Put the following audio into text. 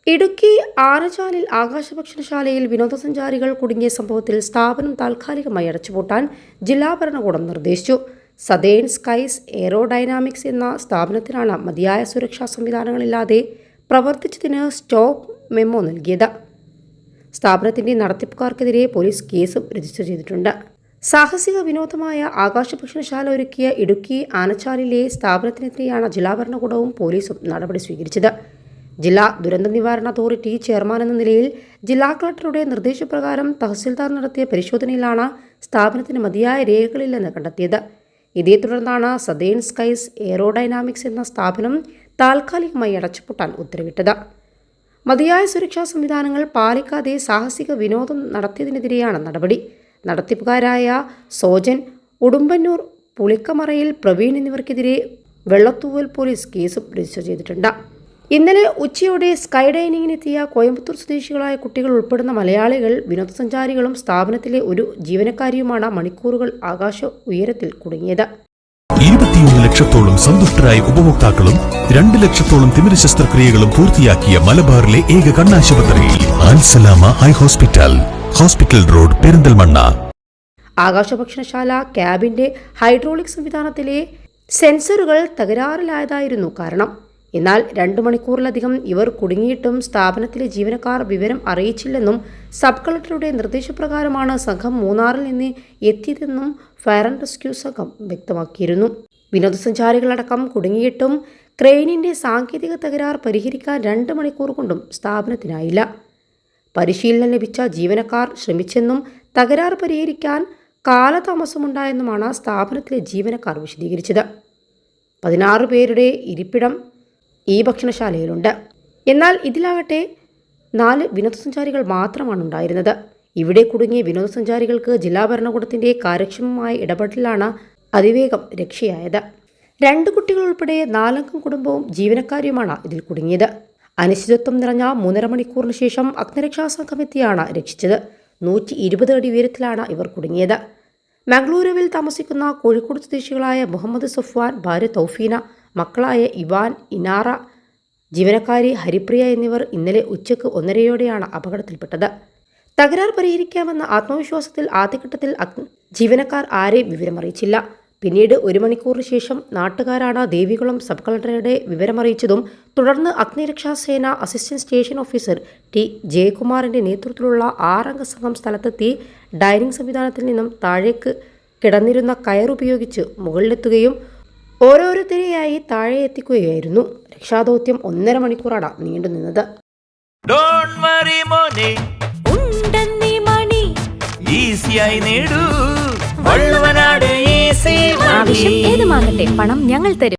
ഇടുക്കി ആനച്ചാലിൽ ആകാശഭക്ഷണശാലയിൽ വിനോദസഞ്ചാരികൾ കുടുങ്ങിയ സംഭവത്തിൽ സ്ഥാപനം താൽക്കാലികമായി അടച്ചുപൂട്ടാൻ ജില്ലാ ഭരണകൂടം നിർദ്ദേശിച്ചു. സതേൺ സ്കൈസ് എയറോഡൈനാമിക്സ് എന്ന സ്ഥാപനത്തിനാണ് മതിയായ സുരക്ഷാ സംവിധാനങ്ങളില്ലാതെ പ്രവർത്തിച്ചതിന് സ്റ്റോപ്പ് മെമ്മോ നൽകിയത്. സ്ഥാപനത്തിന്റെ നടത്തിപ്പുകാർക്കെതിരെ പോലീസ് കേസും രജിസ്റ്റർ ചെയ്തിട്ടുണ്ട്. സാഹസിക വിനോദമായ ആകാശഭക്ഷണശാല ഒരുക്കിയ ഇടുക്കി ആനച്ചാലിലെ സ്ഥാപനത്തിനെതിരെയാണ് ജില്ലാ ഭരണകൂടവും പോലീസും നടപടി സ്വീകരിച്ചത്. ജില്ലാ ദുരന്ത നിവാരണ അതോറിറ്റി ചെയർമാൻ എന്ന നിലയിൽ ജില്ലാ കളക്ടറുടെ നിർദ്ദേശപ്രകാരം തഹസിൽദാർ നടത്തിയ പരിശോധനയിലാണ് സ്ഥാപനത്തിന് മതിയായ രേഖകളില്ലെന്ന് കണ്ടെത്തിയത്. ഇതേ തുടർന്നാണ് സതേൺ സ്കൈസ് എയറോഡൈനാമിക്സ് എന്ന സ്ഥാപനം താൽക്കാലികമായി അടച്ചുപൂട്ടാൻ ഉത്തരവിട്ടത്. മതിയായ സുരക്ഷാ സംവിധാനങ്ങൾ പാലിക്കാതെ സാഹസിക വിനോദം നടത്തിയതിനെതിരെയാണ് നടപടി. നടത്തിപ്പുകാരായ സോജൻ, ഉടുമ്പന്നൂർ, പുളിക്കമറയിൽ പ്രവീൺ എന്നിവർക്കെതിരെ വെള്ളത്തൂവൽ പോലീസ് കേസും രജിസ്റ്റർ ചെയ്തിട്ടുണ്ട്. ഇന്നലെ ഉച്ചയോടെ സ്കൈ ഡൈനിങ്ങിനെത്തിയ കോയമ്പത്തൂർ സ്വദേശികളായ കുട്ടികൾ ഉൾപ്പെടുന്ന മലയാളികൾ, വിനോദസഞ്ചാരികളും സ്ഥാപനത്തിലെ ഒരു ജീവനക്കാരിയുമാണ് മണിക്കൂറുകൾ ആകാശ ഉയരത്തിൽ കുടുങ്ങിയത്. 21 ലക്ഷത്തോളം സന്തുഷ്ടരായ ഉപഭോക്താക്കളും 2 ലക്ഷത്തോളം തിമിര ശസ്ത്രക്രിയകളും പൂർത്തിയാക്കിയ മലബാറിലെ ഏക കണ്ണാശുപത്രി Alsalama eye hospital, hospital road, Perinthalmanna. ആകാശഭക്ഷണശാല ക്യാബിന്റെ ഹൈഡ്രോളിക് സംവിധാനത്തിലെ സെൻസറുകൾ തകരാറിലായതായിരുന്നു കാരണം. എന്നാൽ 2 മണിക്കൂറിലധികം ഇവർ കുടുങ്ങിയിട്ടും സ്ഥാപനത്തിലെ ജീവനക്കാർ വിവരം അറിയിച്ചില്ലെന്നും സബ് കളക്ടറുടെ നിർദ്ദേശപ്രകാരമാണ് സംഘം മൂന്നാറിൽ നിന്ന് എത്തിയതെന്നും ഫയർ ആൻഡ് റെസ്ക്യൂ സംഘം വ്യക്തമാക്കിയിരുന്നു. വിനോദസഞ്ചാരികളടക്കം കുടുങ്ങിയിട്ടും ക്രെയിനിന്റെ സാങ്കേതിക തകരാർ പരിഹരിക്കാൻ 2 മണിക്കൂർ കൊണ്ടും സ്ഥാപനത്തിനായില്ല. പരിശീലനം ലഭിച്ച ജീവനക്കാർ ശ്രമിച്ചെന്നും തകരാർ പരിഹരിക്കാൻ കാലതാമസമുണ്ടായെന്നുമാണ് സ്ഥാപനത്തിലെ ജീവനക്കാർ വിശദീകരിച്ചത്. 16 പേരുടെ ഇരിപ്പിടം ഈ ഭക്ഷണശാലയിലുണ്ട്. എന്നാൽ ഇതിലാകട്ടെ 4 വിനോദസഞ്ചാരികൾ മാത്രമാണ് ഉണ്ടായിരുന്നത്. ഇവിടെ കുടുങ്ങിയ വിനോദസഞ്ചാരികൾക്ക് ജില്ലാ ഭരണകൂടത്തിന്റെ കാര്യക്ഷമമായ ഇടപെടലാണ് അതിവേഗം രക്ഷയായത്. 2 കുട്ടികൾ ഉൾപ്പെടെ 4 അംഗ കുടുംബവും ജീവനക്കാരിയുമാണ് ഇതിൽ കുടുങ്ങിയത്. അനിശ്ചിതത്വം നിറഞ്ഞ 3.5 മണിക്കൂറിന് ശേഷം അഗ്നിരക്ഷാ സംഘം എത്തിയാണ് രക്ഷിച്ചത്. 120 അടി ഉയരത്തിലാണ് ഇവർ കുടുങ്ങിയത്. മംഗളൂരുവിൽ താമസിക്കുന്ന കോഴിക്കോട് സ്വദേശികളായ മുഹമ്മദ് സഫ്വാൻ, ഭാര്യ തൗഫീന, മക്കളായ ഇവാൻ, ഇനാറ, ജീവനക്കാരി ഹരിപ്രിയ എന്നിവർ ഇന്നലെ ഉച്ചയ്ക്ക് 1:30 അപകടത്തിൽപ്പെട്ടത്. തകരാർ പരിഹരിക്കാമെന്ന ആത്മവിശ്വാസത്തിൽ ആദ്യഘട്ടത്തിൽ ജീവനക്കാർ ആരെയും വിവരമറിയിച്ചില്ല. പിന്നീട് 1 മണിക്കൂറിന് ശേഷം നാട്ടുകാരാണ് ദേവികുളം സബ് കളക്ടറുടെ വിവരമറിയിച്ചതും തുടർന്ന് അഗ്നിരക്ഷാസേന അസിസ്റ്റന്റ് സ്റ്റേഷൻ ഓഫീസർ ടി ജയകുമാറിന്റെ നേതൃത്വത്തിലുള്ള 6 അംഗ സംഘം സ്ഥലത്തെത്തി ഡൈനിങ് സംവിധാനത്തിൽ നിന്നും താഴേക്ക് കിടന്നിരുന്ന കയറുപയോഗിച്ച് മുകളിലെത്തുകയും ഓരോരുത്തരെയായി താഴെ എത്തിക്കുകയായിരുന്നു. രക്ഷാദൗത്യം 1.5 മണിക്കൂറാണ് നീണ്ടുനിന്നത്. ആവശ്യം ഏതുമാകട്ടെ, പണം ഞങ്ങൾ തരും.